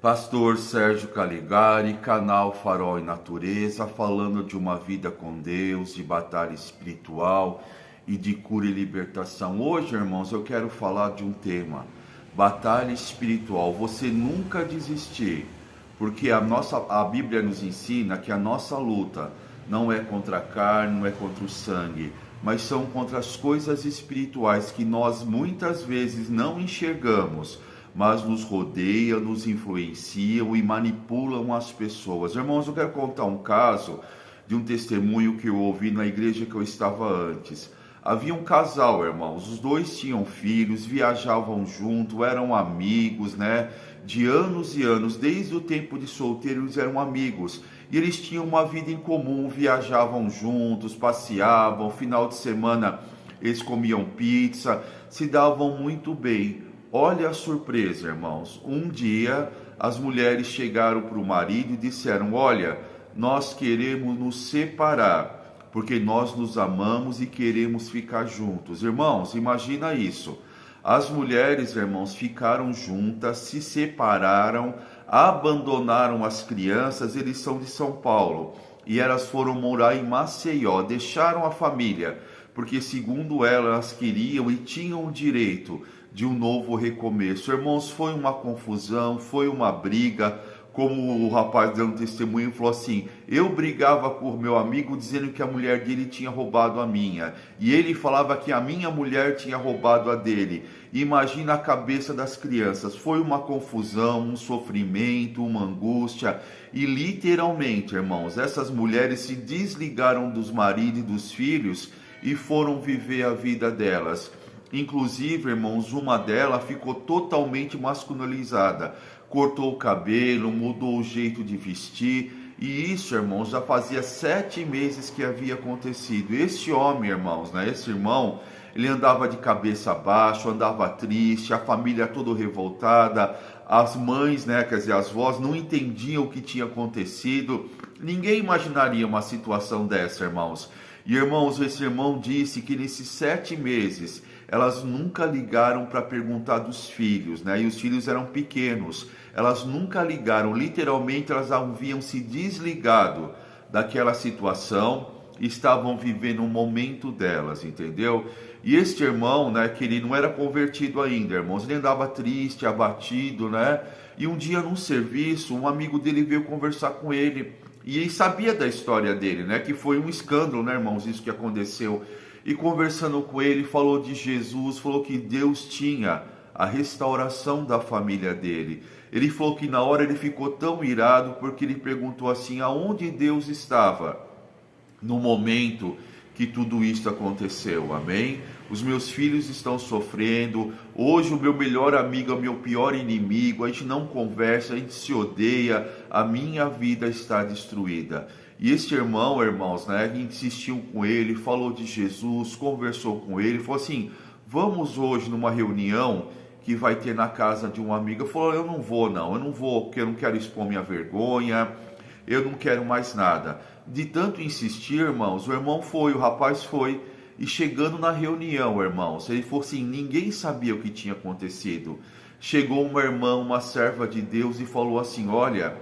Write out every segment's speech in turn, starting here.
Pastor Sérgio Caligari, canal Farol e Natureza, falando de uma vida com Deus, de batalha espiritual e de cura e libertação. Hoje, irmãos, eu quero falar de um tema, batalha espiritual. Você nunca desistir, porque a Bíblia nos ensina que a nossa luta não é contra a carne, não é contra o sangue, mas são contra as coisas espirituais que nós muitas vezes não enxergamos, mas nos rodeiam, nos influenciam e manipulam as pessoas. Irmãos, eu quero contar um caso de um testemunho que eu ouvi na igreja que eu estava antes. Havia um casal, irmãos, os dois tinham filhos, viajavam junto, eram amigos, de anos e anos, desde o tempo de solteiro eles eram amigos. E eles tinham uma vida em comum, viajavam juntos, passeavam, final de semana eles comiam pizza, se davam muito bem. Olha a surpresa, irmãos. Um dia, as mulheres chegaram para o marido e disseram: olha, nós queremos nos separar, porque nós nos amamos e queremos ficar juntos. Irmãos, imagina isso. As mulheres, irmãos, ficaram juntas, se separaram, abandonaram as crianças. Eles são de São Paulo e elas foram morar em Maceió, deixaram a família, porque segundo elas queriam e tinham o direito de um novo recomeço. Irmãos, foi uma confusão, foi uma briga. Como o rapaz dando testemunho falou assim: eu brigava com o meu amigo dizendo que a mulher dele tinha roubado a minha, e ele falava que a minha mulher tinha roubado a dele. Imagina a cabeça das crianças. Foi uma confusão, um sofrimento, uma angústia, e literalmente, irmãos, essas mulheres se desligaram dos maridos e dos filhos e foram viver a vida delas. Inclusive, irmãos, uma delas ficou totalmente masculinizada, cortou o cabelo, mudou o jeito de vestir, e isso, irmãos, já fazia 7 meses que havia acontecido. Esse homem, irmãos, esse irmão, ele andava de cabeça baixa, andava triste, a família toda revoltada, as mães, quer dizer, as vós não entendiam o que tinha acontecido. Ninguém imaginaria uma situação dessa, irmãos. E, irmãos, esse irmão disse que nesses 7 meses, elas nunca ligaram para perguntar dos filhos, e os filhos eram pequenos. Elas nunca ligaram, literalmente elas haviam se desligado daquela situação, estavam vivendo um momento delas, entendeu? E este irmão, que ele não era convertido ainda, irmãos, ele andava triste, abatido, E um dia num serviço, um amigo dele veio conversar com ele, e ele sabia da história dele, que foi um escândalo, irmãos, isso que aconteceu. E conversando com ele, falou de Jesus, falou que Deus tinha a restauração da família dele. Ele falou que na hora ele ficou tão irado, porque ele perguntou assim: aonde Deus estava no momento que tudo isso aconteceu? Amém? Os meus filhos estão sofrendo, hoje o meu melhor amigo é o meu pior inimigo, a gente não conversa, a gente se odeia, a minha vida está destruída. E este irmão, irmãos, insistiu com ele, falou de Jesus, conversou com ele, falou assim: vamos hoje numa reunião que vai ter na casa de um amigo. Eu falei: eu não vou, porque eu não quero expor minha vergonha, eu não quero mais nada. De tanto insistir, irmãos, o rapaz foi, e chegando na reunião, irmãos, ele falou assim: ninguém sabia o que tinha acontecido. Chegou uma irmã, uma serva de Deus, e falou assim: olha,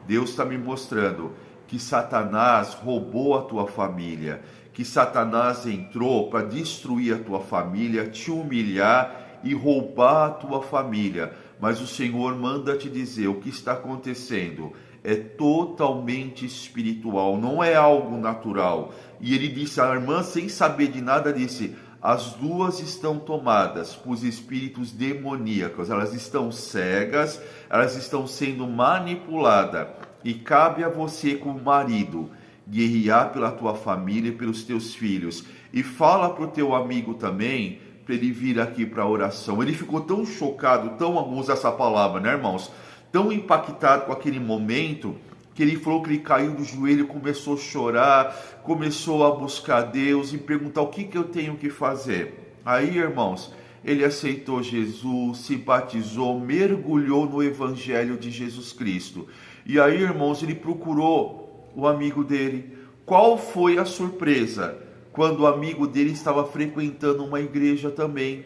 Deus está me mostrando que Satanás roubou a tua família, que Satanás entrou para destruir a tua família, te humilhar e roubar a tua família. Mas o Senhor manda te dizer: o que está acontecendo é totalmente espiritual, não é algo natural. E ele disse, a irmã, sem saber de nada, disse: as duas estão tomadas por espíritos demoníacos, elas estão cegas, elas estão sendo manipuladas. E cabe a você, como marido, guerrear pela tua família e pelos teus filhos. E fala para o teu amigo também, para ele vir aqui para a oração. Ele ficou tão chocado, vamos usar essa palavra, irmãos? Tão impactado com aquele momento, que ele falou que ele caiu do joelho, começou a chorar, começou a buscar Deus e perguntar: o que eu tenho que fazer? Aí, irmãos, ele aceitou Jesus, se batizou, mergulhou no Evangelho de Jesus Cristo. E aí, irmãos, ele procurou o amigo dele. Qual foi a surpresa? Quando o amigo dele estava frequentando uma igreja também.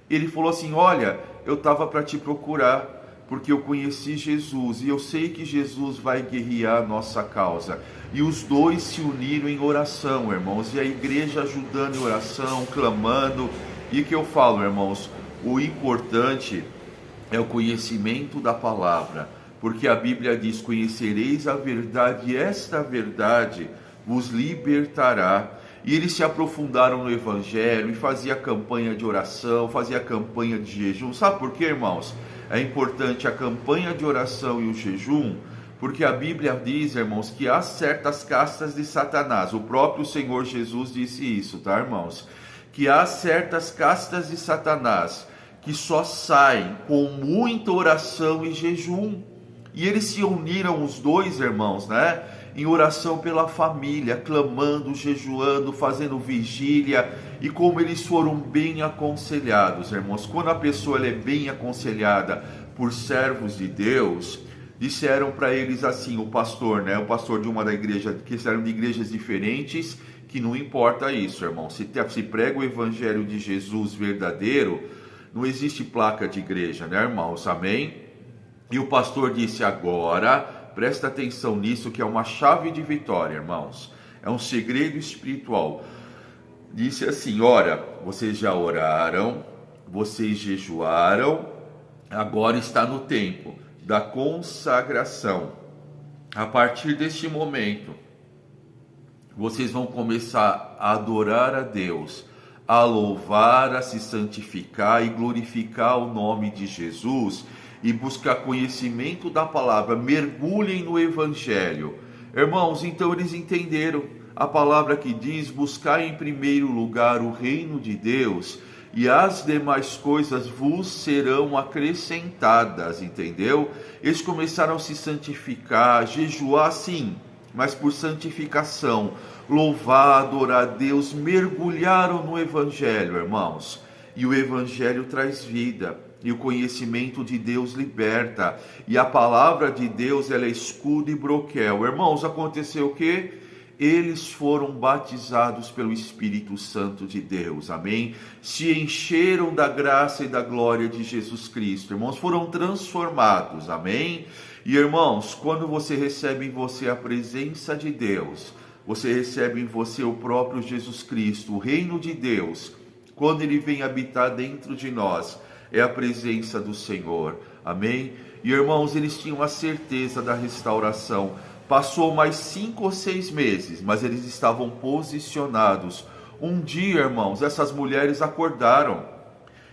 Ele falou assim: olha, eu estava para te procurar, porque eu conheci Jesus e eu sei que Jesus vai guerrear a nossa causa. E os dois se uniram em oração, irmãos, e a igreja ajudando em oração, clamando. E que eu falo, irmãos, o importante é o conhecimento da palavra, porque a Bíblia diz: conhecereis a verdade e esta verdade vos libertará. E eles se aprofundaram no Evangelho e fazia campanha de oração, fazia campanha de jejum. Sabe por quê, irmãos? É importante a campanha de oração e o jejum, porque a Bíblia diz, irmãos, que há certas castas de Satanás. O próprio Senhor Jesus disse isso, tá, irmãos? Que há certas castas de Satanás que só saem com muita oração e jejum. E eles se uniram, os dois, irmãos, né? Em oração pela família, clamando, jejuando, fazendo vigília, e como eles foram bem aconselhados, irmãos. Quando a pessoa ela é bem aconselhada por servos de Deus, disseram para eles assim, o pastor, né? O pastor de uma da igreja, que eram de igrejas diferentes, que não importa isso, irmão. Se prega o evangelho de Jesus verdadeiro, não existe placa de igreja, né, irmãos? Amém? E o pastor disse: agora, presta atenção nisso, que é uma chave de vitória, irmãos. É um segredo espiritual. Disse assim: ora, vocês já oraram, vocês jejuaram, agora está no tempo da consagração. A partir deste momento, vocês vão começar a adorar a Deus, a louvar, a se santificar e glorificar o nome de Jesus, e buscar conhecimento da palavra. Mergulhem no Evangelho. Irmãos, então eles entenderam a palavra que diz: buscar em primeiro lugar o reino de Deus, e as demais coisas vos serão acrescentadas, entendeu? Eles começaram a se santificar, jejuar sim, mas por santificação, louvar, adorar a Deus, mergulharam no Evangelho, irmãos. E o Evangelho traz vida. E o conhecimento de Deus liberta. E a palavra de Deus, ela é escudo e broquel. Irmãos, aconteceu o quê? Eles foram batizados pelo Espírito Santo de Deus. Amém? Se encheram da graça e da glória de Jesus Cristo. Irmãos, foram transformados. Amém? E irmãos, quando você recebe em você a presença de Deus, você recebe em você o próprio Jesus Cristo, o reino de Deus. Quando ele vem habitar dentro de nós, é a presença do Senhor, amém? E irmãos, eles tinham a certeza da restauração. Passou mais 5 ou 6 meses, mas eles estavam posicionados. Um dia, irmãos, essas mulheres acordaram,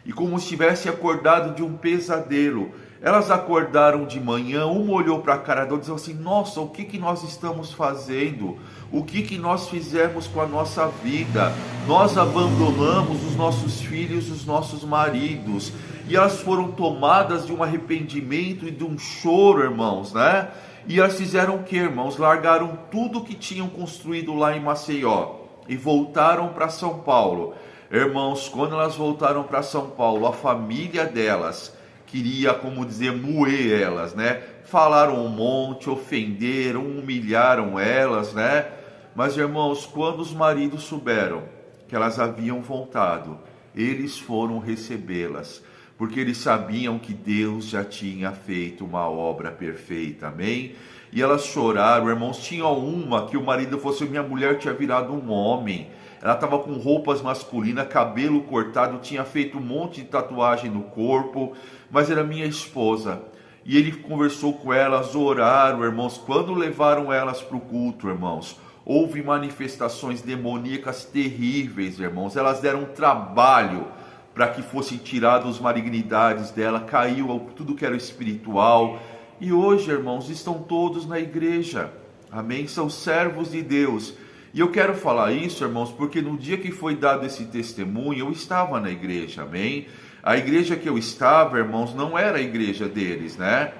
e como se tivessem acordado de um pesadelo. Elas acordaram de manhã, uma olhou para a cara da outra e disse assim: nossa, o que nós estamos fazendo? O que nós fizemos com a nossa vida? Nós abandonamos os nossos filhos, os nossos maridos. E elas foram tomadas de um arrependimento e de um choro, irmãos, né? E elas fizeram o que, irmãos? Largaram tudo que tinham construído lá em Maceió e voltaram para São Paulo. Irmãos, quando elas voltaram para São Paulo, a família delas queria, como dizer, moer elas, né? Falaram um monte, ofenderam, humilharam elas, né? Mas, irmãos, quando os maridos souberam que elas haviam voltado, eles foram recebê-las, porque eles sabiam que Deus já tinha feito uma obra perfeita, amém? E elas choraram, irmãos. Tinha uma que o marido falou assim: minha mulher tinha virado um homem, ela estava com roupas masculinas, cabelo cortado, tinha feito um monte de tatuagem no corpo, mas era minha esposa. E ele conversou com elas, oraram, irmãos. Quando levaram elas para o culto, irmãos, houve manifestações demoníacas terríveis, irmãos. Elas deram trabalho para que fossem tiradas as malignidades dela, caiu tudo que era espiritual. E hoje, irmãos, estão todos na igreja, amém? São servos de Deus. E eu quero falar isso, irmãos, porque no dia que foi dado esse testemunho, eu estava na igreja, amém? A igreja que eu estava, irmãos, não era a igreja deles, né?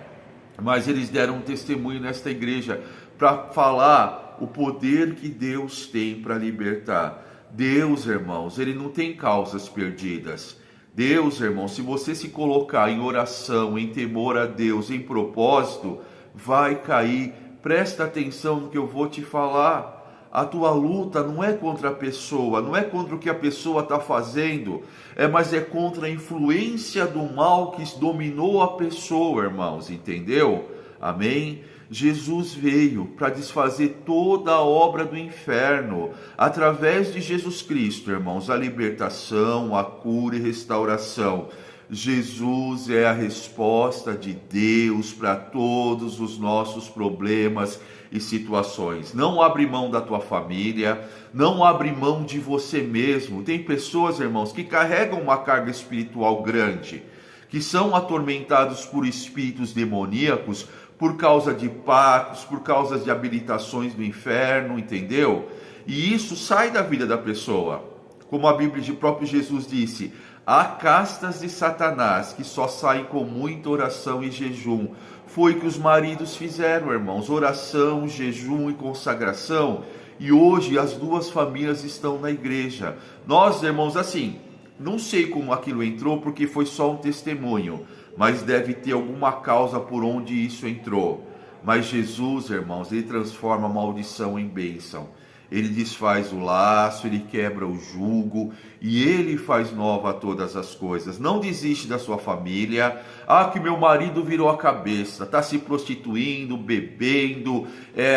Mas eles deram um testemunho nesta igreja para falar o poder que Deus tem para libertar. Deus, irmãos, ele não tem causas perdidas. Deus, irmãos, se você se colocar em oração, em temor a Deus, em propósito, vai cair. Presta atenção no que eu vou te falar. A tua luta não é contra a pessoa, não é contra o que a pessoa está fazendo, mas é contra a influência do mal que dominou a pessoa, irmãos, entendeu? Amém? Jesus veio para desfazer toda a obra do inferno, através de Jesus Cristo, irmãos, a libertação, a cura e restauração. Jesus é a resposta de Deus para todos os nossos problemas e situações. Não abre mão da tua família, não abre mão de você mesmo. Tem pessoas, irmãos, que carregam uma carga espiritual grande, que são atormentados por espíritos demoníacos, por causa de pactos, por causa de habilitações do inferno, entendeu? E isso sai da vida da pessoa. Como a Bíblia de próprio Jesus disse, há castas de Satanás que só saem com muita oração e jejum. Foi o que os maridos fizeram, irmãos, oração, jejum e consagração. E hoje as duas famílias estão na igreja. Nós, irmãos, assim, não sei como aquilo entrou, porque foi só um testemunho, mas deve ter alguma causa por onde isso entrou. Mas Jesus, irmãos, ele transforma a maldição em bênção. Ele desfaz o laço, ele quebra o jugo e ele faz nova todas as coisas. Não desiste da sua família. Ah, que meu marido virou a cabeça, está se prostituindo, bebendo,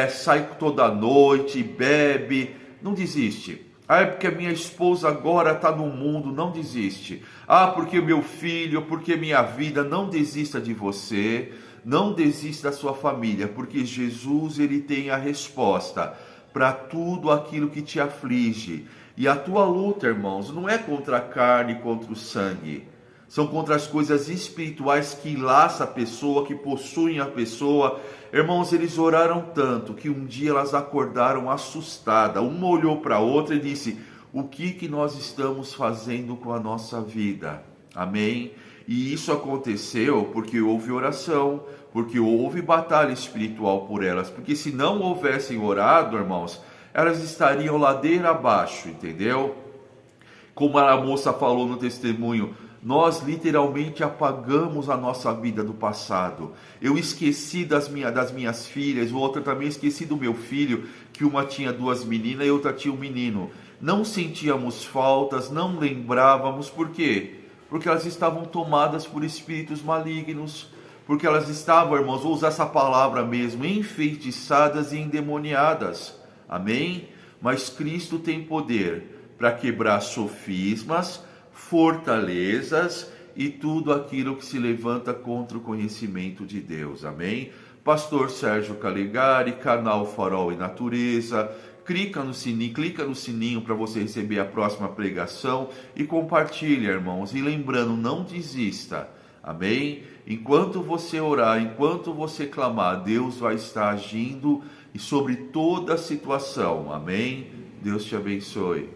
sai toda noite, bebe. Não desiste. Ah, é porque a minha esposa agora está no mundo. Não desiste. Ah, porque meu filho, porque minha vida. Não desista de você. Não desista da sua família, porque Jesus, ele tem a resposta para tudo aquilo que te aflige. E a tua luta, irmãos, não é contra a carne, contra o sangue. São contra as coisas espirituais que laçam a pessoa, que possuem a pessoa. Irmãos, eles oraram tanto que um dia elas acordaram assustadas. Uma olhou para a outra e disse, o que nós estamos fazendo com a nossa vida? Amém? E isso aconteceu porque houve oração, porque houve batalha espiritual por elas. Porque se não houvessem orado, irmãos, elas estariam ladeira abaixo, entendeu? Como a moça falou no testemunho, nós literalmente apagamos a nossa vida do passado. Eu esqueci das minhas filhas, outra também esqueci do meu filho, que uma tinha 2 meninas e outra tinha um menino. Não sentíamos faltas, não lembrávamos, por quê? Porque elas estavam tomadas por espíritos malignos, porque elas estavam, irmãos, vou usar essa palavra mesmo, enfeitiçadas e endemoniadas. Amém? Mas Cristo tem poder para quebrar sofismas, fortalezas e tudo aquilo que se levanta contra o conhecimento de Deus. Amém? Pastor Sérgio Calegari, canal Farol e Natureza. Clica no sininho para você receber a próxima pregação e compartilha, irmãos. E lembrando, não desista. Amém? Enquanto você orar, enquanto você clamar, Deus vai estar agindo e sobre toda a situação. Amém? Deus te abençoe.